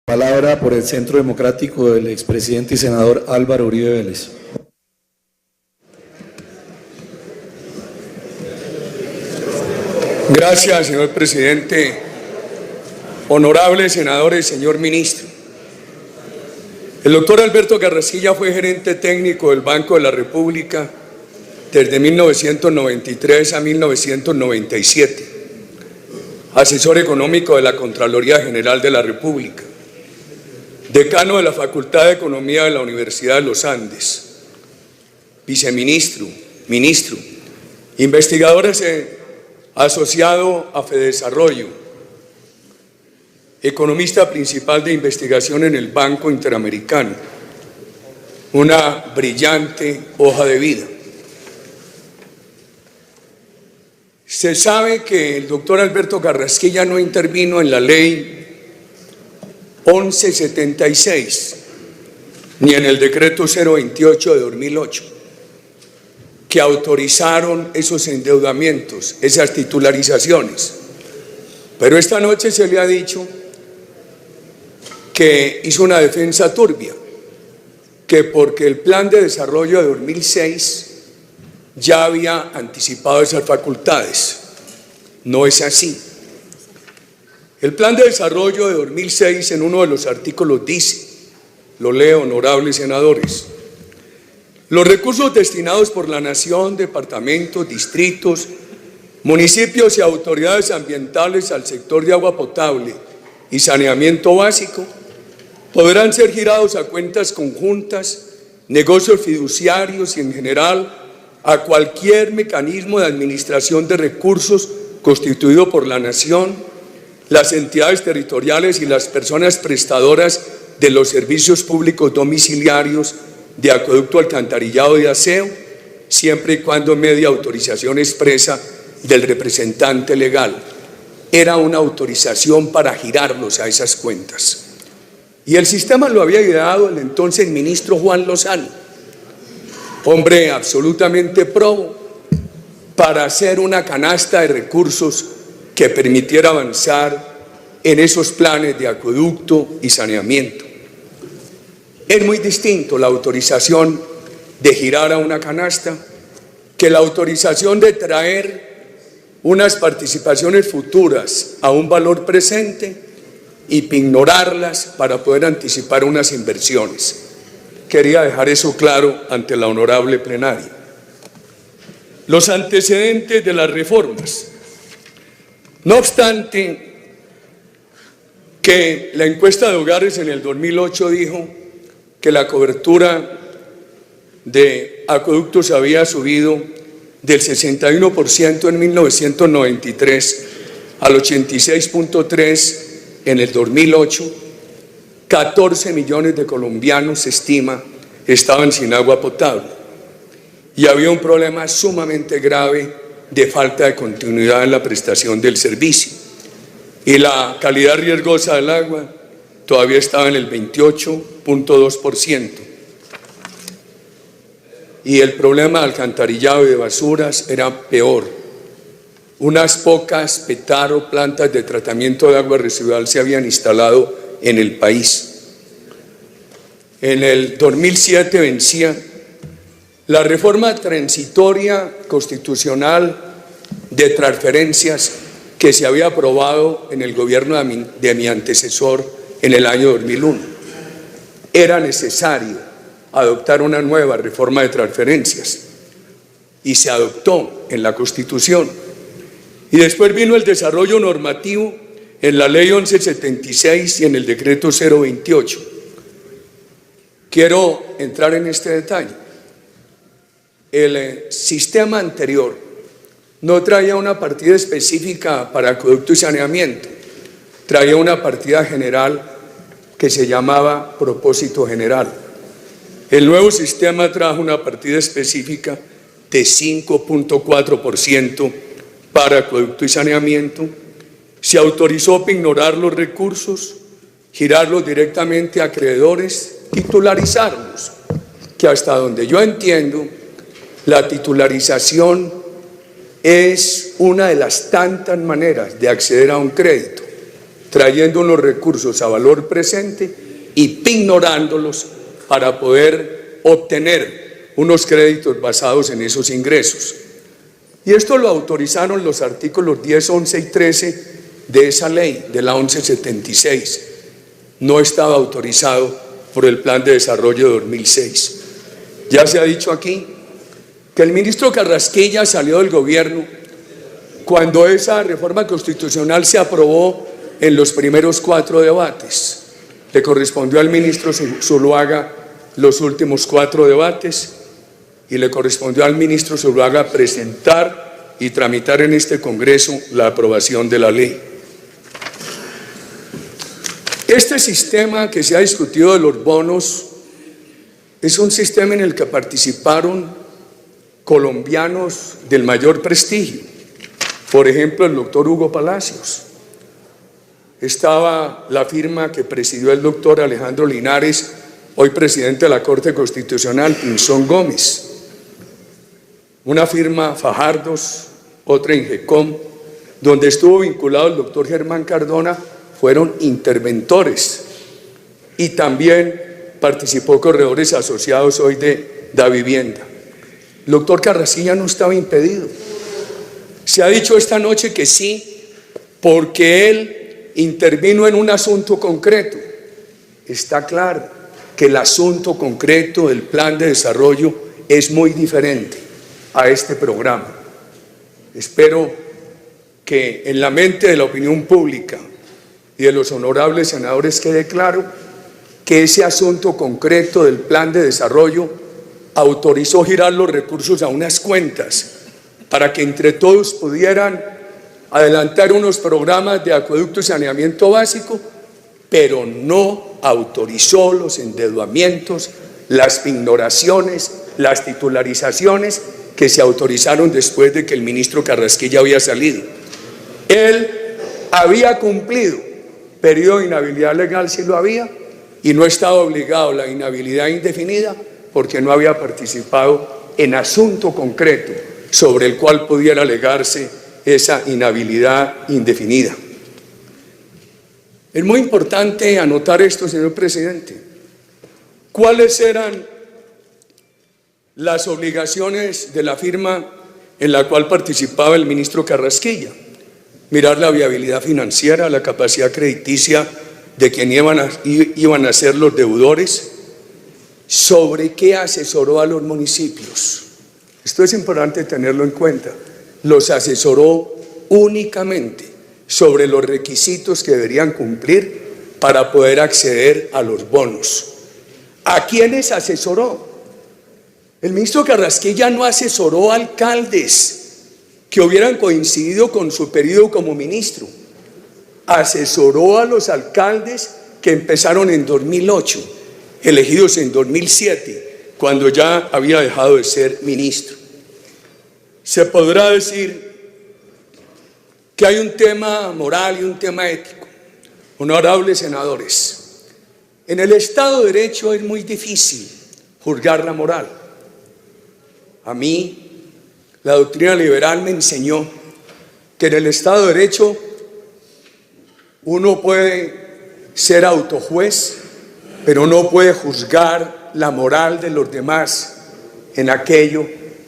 Palabra por el Centro Democrático del expresidente y senador Álvaro Uribe Vélez. Gracias, señor presidente. Honorables senadores, señor ministro. El doctor Alberto Carrasquilla fue gerente técnico del Banco de la República desde 1993 a 1997, asesor económico de la Contraloría General de la República, decano de la Facultad de Economía de la Universidad de los Andes, viceministro, ministro, investigador asociado a Fedesarrollo, economista principal de investigación en el Banco Interamericano, una brillante hoja de vida. Se sabe que el doctor Alberto Carrasquilla no intervino en la ley 1176, ni en el decreto 028 de 2008, que autorizaron esos endeudamientos, esas titularizaciones. Pero esta noche se le ha dicho que hizo una defensa turbia, que porque el plan de desarrollo de 2006 ya había anticipado esas facultades. No es así. El plan de desarrollo de 2006 en uno de los artículos dice, lo leo, honorables senadores: los recursos destinados por la nación, departamentos, distritos, municipios y autoridades ambientales al sector de agua potable y saneamiento básico podrán ser girados a cuentas conjuntas, negocios fiduciarios y en general a cualquier mecanismo de administración de recursos constituido por la nación, las entidades territoriales y las personas prestadoras de los servicios públicos domiciliarios de acueducto, alcantarillado y aseo, siempre y cuando medie autorización expresa del representante legal. Era una autorización para girarlos a esas cuentas. Y el sistema lo había ideado el entonces ministro Juan Lozano, hombre absolutamente probo, para hacer una canasta de recursos que permitiera avanzar en esos planes de acueducto y saneamiento. Es muy distinto la autorización de girar a una canasta que la autorización de traer unas participaciones futuras a un valor presente y ignorarlas para poder anticipar unas inversiones. Quería dejar eso claro ante la honorable plenaria. Los antecedentes de las reformas. No obstante que la encuesta de hogares en el 2008 dijo que la cobertura de acueductos había subido del 61% en 1993 al 86.3% en el 2008, 14 millones de colombianos, se estima, estaban sin agua potable. Y había un problema sumamente grave de falta de continuidad en la prestación del servicio. Y la calidad riesgosa del agua todavía estaba en el 28.2%. Y el problema de alcantarillado y de basuras era peor. Unas pocas Petaro, plantas de tratamiento de agua residual, se habían instalado en el país. En el 2007 vencía la reforma transitoria constitucional de transferencias que se había aprobado en el gobierno de mi antecesor en el año 2001. Era necesario adoptar una nueva reforma de transferencias y se adoptó en la Constitución. Y después vino el desarrollo normativo en la ley 1176 y en el decreto 028. Quiero entrar en este detalle. El sistema anterior no traía una partida específica para acueducto y saneamiento, traía una partida general que se llamaba propósito general. El nuevo sistema trajo una partida específica de 5.4% para acueducto y saneamiento. Se autorizó para ignorar los recursos, girarlos directamente a acreedores, titularizarlos, que hasta donde yo entiendo, la titularización es una de las tantas maneras de acceder a un crédito. trayendo unos recursos a valor presente y pignorándolos para poder obtener unos créditos basados en esos ingresos. Y esto lo autorizaron los artículos 10, 11 y 13 de esa ley, de la 1176. No estaba autorizado por el Plan de Desarrollo de 2006. Ya se ha dicho aquí que el ministro Carrasquilla salió del gobierno cuando esa reforma constitucional se aprobó en los primeros 4 debates. Le correspondió al ministro Zuluaga los últimos 4 debates y le correspondió al ministro Zuluaga presentar y tramitar en este Congreso la aprobación de la ley. Este sistema que se ha discutido de los bonos es un sistema en el que participaron colombianos del mayor prestigio. Por ejemplo, el doctor Hugo Palacios. Estaba la firma que presidió el doctor Alejandro Linares, hoy presidente de la Corte Constitucional, Pinzón Gómez. Una firma Fajardos, otra Ingecom, donde estuvo vinculado el doctor Germán Cardona, fueron interventores. Y también participó Corredores Asociados hoy de Da Vivienda. El doctor Carrasquilla no estaba impedido. Se ha dicho esta noche que sí, porque él intervino en un asunto concreto. Está claro que el asunto concreto del plan de desarrollo es muy diferente a este programa. Espero que en la mente de la opinión pública y de los honorables senadores quede claro que ese asunto concreto del plan de desarrollo autorizó girar los recursos a unas cuentas para que entre todos pudieran adelantar unos programas de acueducto y saneamiento básico, pero no autorizó los endeudamientos, las pignoraciones, las titularizaciones que se autorizaron después de que el ministro Carrasquilla había salido. Él había cumplido periodo de inhabilidad legal, si lo había, y no estaba obligado a la inhabilidad indefinida porque no había participado en asunto concreto sobre el cual pudiera alegarse esa inhabilidad indefinida. Es muy importante anotar esto, señor presidente. ¿Cuáles eran las obligaciones de la firma en la cual participaba el ministro Carrasquilla? Mirar la viabilidad financiera, la capacidad crediticia de quien iban a ser los deudores. ¿Sobre qué asesoró a los municipios? Esto es importante tenerlo en cuenta. Los asesoró únicamente sobre los requisitos que deberían cumplir para poder acceder a los bonos. ¿A quiénes asesoró? El ministro Carrasquilla no asesoró a alcaldes que hubieran coincidido con su periodo como ministro. Asesoró a los alcaldes que empezaron en 2008, elegidos en 2007, cuando ya había dejado de ser ministro. Se podrá decir que hay un tema moral y un tema ético. Honorables senadores, en el Estado de Derecho es muy difícil juzgar la moral. A mí, la doctrina liberal me enseñó que en el Estado de Derecho uno puede ser autojuez, pero no puede juzgar la moral de los demás en aquello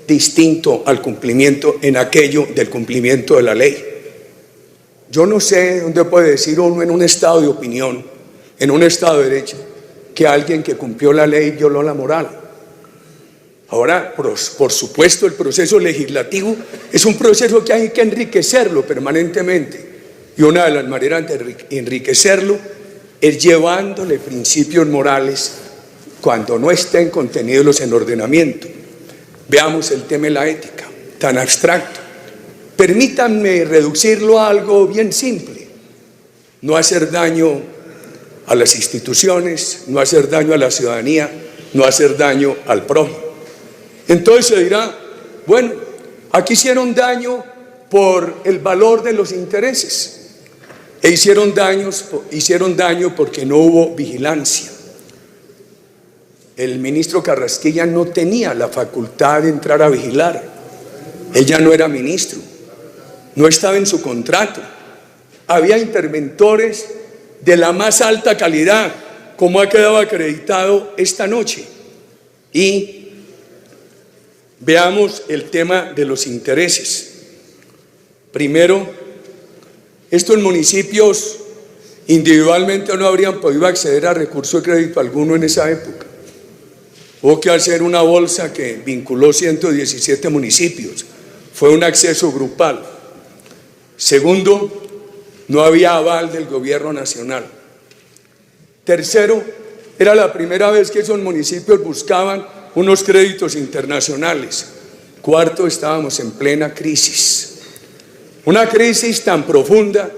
distinto al cumplimiento, en aquello del cumplimiento de la ley. Yo no sé dónde puede decir uno en un estado de opinión, en un Estado de Derecho, que alguien que cumplió la ley violó la moral. Ahora, por supuesto, el proceso legislativo es un proceso que hay que enriquecerlo permanentemente. Y una de las maneras de enriquecerlo es llevándole principios morales cuando no estén contenidos en ordenamiento. Veamos el tema de la ética, tan abstracto. Permítanme reducirlo a algo bien simple. No hacer daño a las instituciones, no hacer daño a la ciudadanía, no hacer daño al prójimo. Entonces se dirá, bueno, aquí hicieron daño por el valor de los intereses. E hicieron daño porque no hubo vigilancia. El ministro Carrasquilla no tenía la facultad de entrar a vigilar. Él ya no era ministro, no estaba en su contrato. Había interventores de la más alta calidad, como ha quedado acreditado esta noche. Y veamos el tema de los intereses. Primero, estos municipios individualmente no habrían podido acceder a recurso de crédito alguno en esa época. Hubo que hacer una bolsa que vinculó 117 municipios. Fue un acceso grupal. Segundo, no había aval del gobierno nacional. Tercero, era la primera vez que esos municipios buscaban unos créditos internacionales. Cuarto, estábamos en plena crisis. Una crisis tan profunda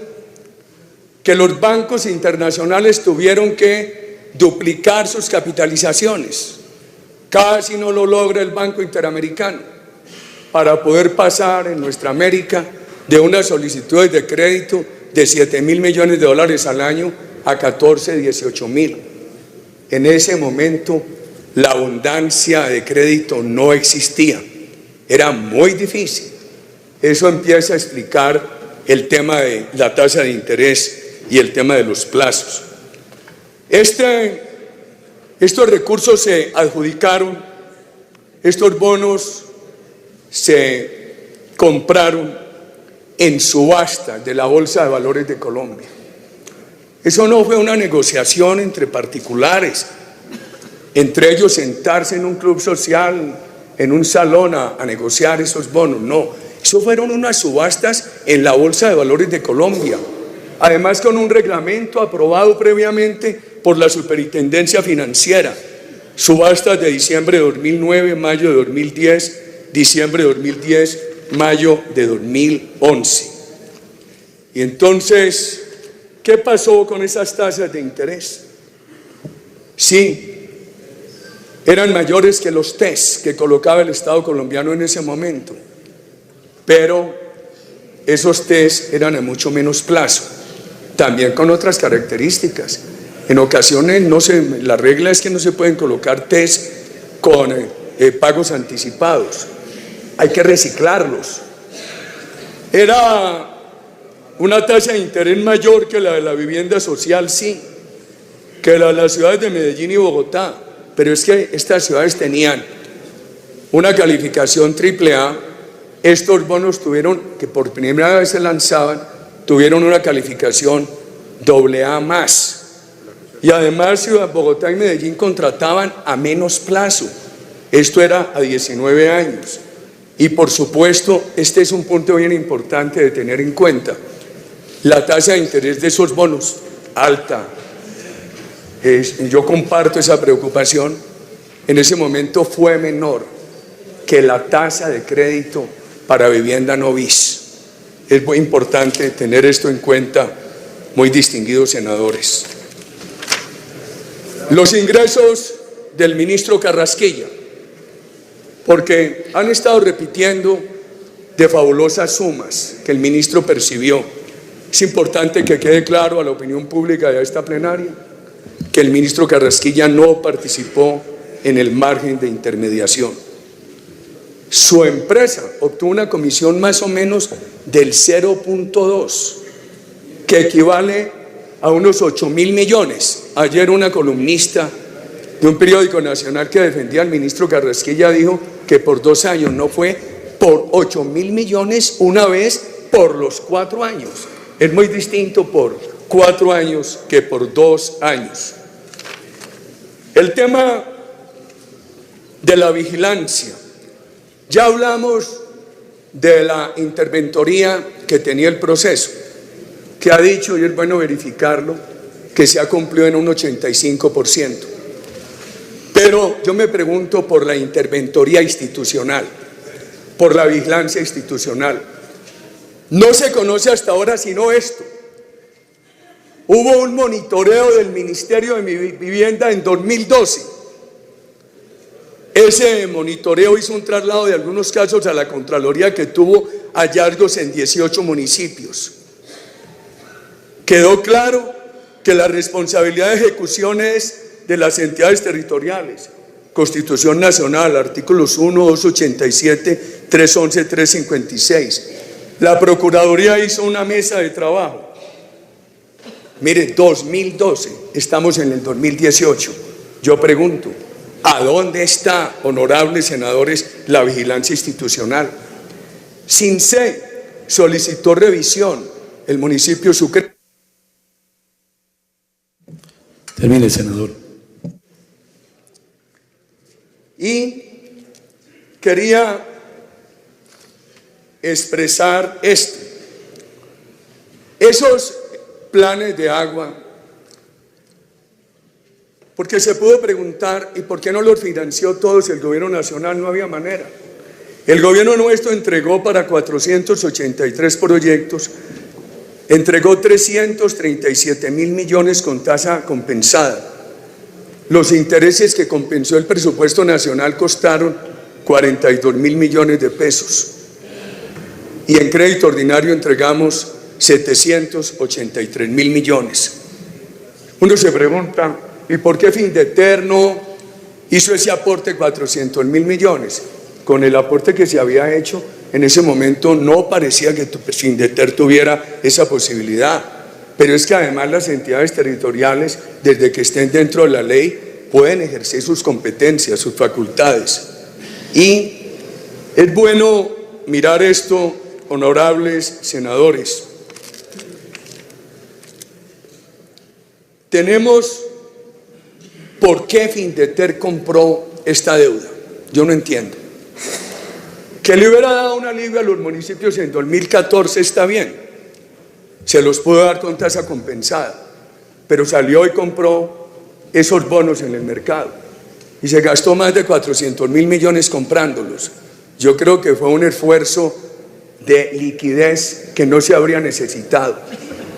que los bancos internacionales tuvieron que duplicar sus capitalizaciones. Casi no lo logra el Banco Interamericano para poder pasar en nuestra América de unas solicitudes de crédito de 7.000 millones de dólares al año a 14, 18.000. En ese momento la abundancia de crédito no existía, era muy difícil. Eso empieza a explicar el tema de la tasa de interés y el tema de los plazos. Estos recursos se adjudicaron, estos bonos se compraron en subasta de la Bolsa de Valores de Colombia. Eso no fue una negociación entre particulares, entre ellos sentarse en un club social, en un salón a negociar esos bonos, no. Eso fueron unas subastas en la Bolsa de Valores de Colombia, además con un reglamento aprobado previamente por la Superintendencia Financiera. Subastas de diciembre de 2009, mayo de 2010, diciembre de 2010, mayo de 2011. Y entonces, ¿qué pasó con esas tasas de interés? Sí, eran mayores que los TES que colocaba el Estado colombiano en ese momento, pero esos TES eran a mucho menos plazo, también con otras características. En ocasiones la regla es que no se pueden colocar TES con pagos anticipados, hay que reciclarlos. Era una tasa de interés mayor que la de la vivienda social, sí, que la de las ciudades de Medellín y Bogotá, pero es que estas ciudades tenían una calificación AAA. Estos bonos tuvieron, que por primera vez se lanzaban, tuvieron una calificación AA más. Y además Ciudad Bogotá y Medellín contrataban a menos plazo. Esto era a 19 años. Y por supuesto, este es un punto bien importante de tener en cuenta. La tasa de interés de esos bonos, alta. Yo comparto esa preocupación. En ese momento fue menor que la tasa de crédito para vivienda no bis. Es muy importante tener esto en cuenta, muy distinguidos senadores. Los ingresos del ministro Carrasquilla, porque han estado repitiendo de fabulosas sumas que el ministro percibió. Es importante que quede claro a la opinión pública de esta plenaria que el ministro Carrasquilla no participó en el margen de intermediación. Su empresa obtuvo una comisión más o menos del 0.2, que equivale a unos 8.000 millones. Ayer una columnista de un periódico nacional que defendía al ministro Carrasquilla dijo que por 2 años, no fue por 8.000 millones una vez por los 4 años. Es muy distinto por 4 años que por 2 años. El tema de la vigilancia. Ya hablamos de la interventoría que tenía el proceso, que ha dicho, y es bueno verificarlo, que se ha cumplido en un 85%. Pero yo me pregunto por la interventoría institucional, por la vigilancia institucional. No se conoce hasta ahora sino esto. Hubo un monitoreo del Ministerio de Vivienda en 2012. Ese monitoreo hizo un traslado de algunos casos a la Contraloría que tuvo hallazgos en 18 municipios. Quedó claro que la responsabilidad de ejecución es de las entidades territoriales. Constitución Nacional, artículos 1, 287, 311, 356. La Procuraduría hizo una mesa de trabajo. Mire, 2012, estamos en el 2018. Yo pregunto, ¿a dónde está, honorables senadores, la vigilancia institucional? SINCE solicitó revisión, el municipio Sucre. Termine, senador. Y quería expresar esto. Esos planes de agua, porque se pudo preguntar, ¿y por qué no los financió todos el gobierno nacional? No había manera. El gobierno nuestro entregó para 483 proyectos, entregó 337.000 millones con tasa compensada. Los intereses que compensó el presupuesto nacional costaron 42.000 millones de pesos. Y en crédito ordinario entregamos 783.000 millones. Uno se pregunta, ¿y por qué Findeter no hizo ese aporte de 400.000 millones? Con el aporte que se había hecho, en ese momento no parecía que Findeter tuviera esa posibilidad. Pero es que además las entidades territoriales, desde que estén dentro de la ley, pueden ejercer sus competencias, sus facultades. Y es bueno mirar esto, honorables senadores. Tenemos por qué Findeter compró esta deuda. Yo no entiendo. Que le hubiera dado un alivio a los municipios en 2014 está bien. Se los pudo dar con tasa compensada. Pero salió y compró esos bonos en el mercado. Y se gastó más de 400.000 millones comprándolos. Yo creo que fue un esfuerzo de liquidez que no se habría necesitado.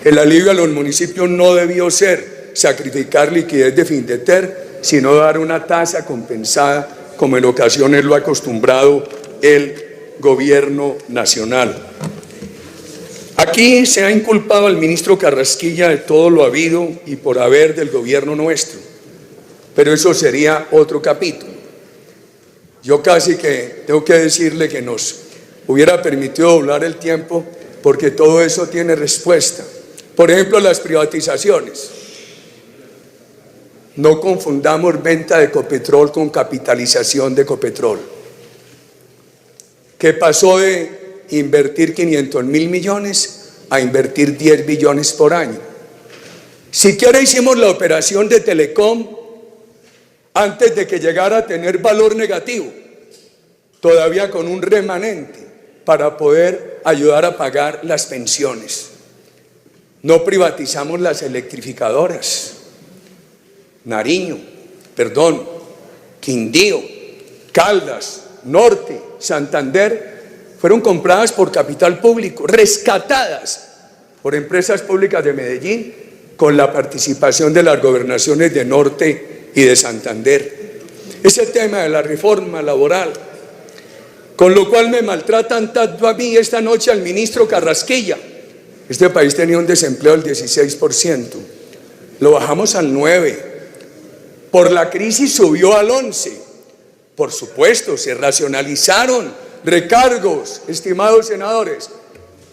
El alivio a los municipios no debió ser sacrificar liquidez de Findeter, sino dar una tasa compensada, como en ocasiones lo ha acostumbrado el gobierno nacional. Aquí se ha inculpado al ministro Carrasquilla de todo lo habido y por haber del gobierno nuestro, pero eso sería otro capítulo. Yo casi que tengo que decirle que nos hubiera permitido doblar el tiempo, porque todo eso tiene respuesta. Por ejemplo, las privatizaciones. No confundamos venta de Ecopetrol con capitalización de Ecopetrol, que pasó de invertir 500.000 millones a invertir 10 billones por año. Siquiera hicimos la operación de Telecom antes de que llegara a tener valor negativo, todavía con un remanente para poder ayudar a pagar las pensiones. No privatizamos las electrificadoras. Quindío, Caldas, Norte, Santander, fueron compradas por capital público, rescatadas por empresas públicas de Medellín, con la participación de las gobernaciones de Norte y de Santander. Ese tema de la reforma laboral, con lo cual me maltratan tanto a mí esta noche al ministro Carrasquilla. Este país tenía un desempleo del 16%, lo bajamos al 9%. Por la crisis subió al 11%. Por supuesto, se racionalizaron recargos, estimados senadores,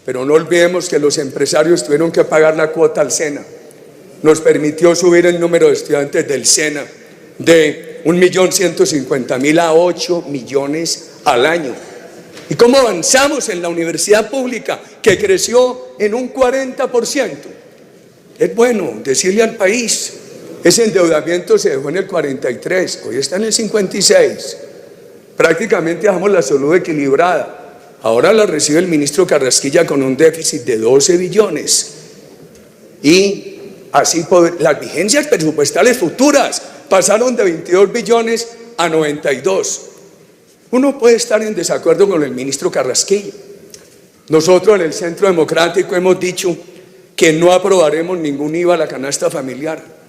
pero no olvidemos que los empresarios tuvieron que pagar la cuota al SENA. Nos permitió subir el número de estudiantes del SENA de 1.150.000 a 8 millones al año. ¿Y cómo avanzamos en la universidad pública, que creció en un 40%? Es bueno decirle al país, ese endeudamiento se dejó en el 43, hoy está en el 56. Prácticamente dejamos la salud equilibrada. Ahora la recibe el ministro Carrasquilla con un déficit de 12 billones. Y así las vigencias presupuestales futuras pasaron de 22 billones a 92. Uno puede estar en desacuerdo con el ministro Carrasquilla. Nosotros en el Centro Democrático hemos dicho que no aprobaremos ningún IVA a la canasta familiar.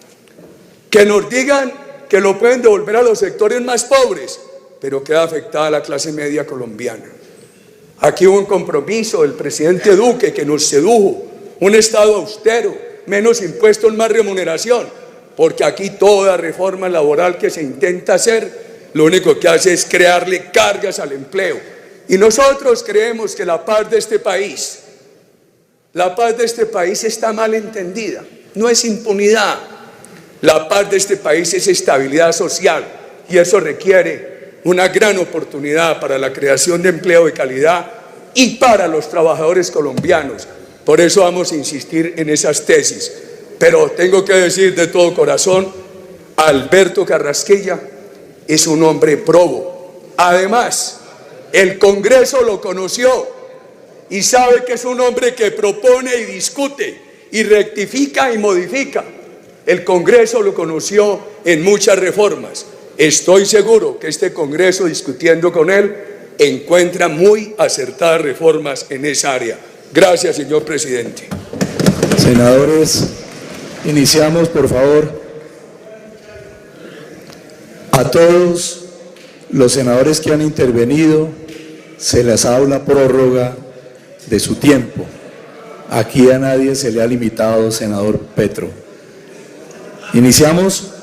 Que nos digan que lo pueden devolver a los sectores más pobres, pero queda afectada la clase media colombiana. Aquí hubo un compromiso del presidente Duque que nos sedujo, un Estado austero, menos impuestos, más remuneración, porque aquí toda reforma laboral que se intenta hacer, lo único que hace es crearle cargas al empleo. Y nosotros creemos que la paz de este país está mal entendida. no es impunidad. La paz de este país es estabilidad social y eso requiere una gran oportunidad para la creación de empleo de calidad y para los trabajadores colombianos. Por eso vamos a insistir en esas tesis. Pero tengo que decir de todo corazón, Alberto Carrasquilla es un hombre probo. Además, el Congreso lo conoció y sabe que es un hombre que propone y discute y rectifica y modifica. El Congreso lo conoció en muchas reformas. Estoy seguro que este Congreso, discutiendo con él, encuentra muy acertadas reformas en esa área. Gracias, señor presidente. Senadores, iniciamos, por favor. A todos los senadores que han intervenido se les ha dado la prórroga de su tiempo. Aquí a nadie se le ha limitado, senador Petro. Iniciamos.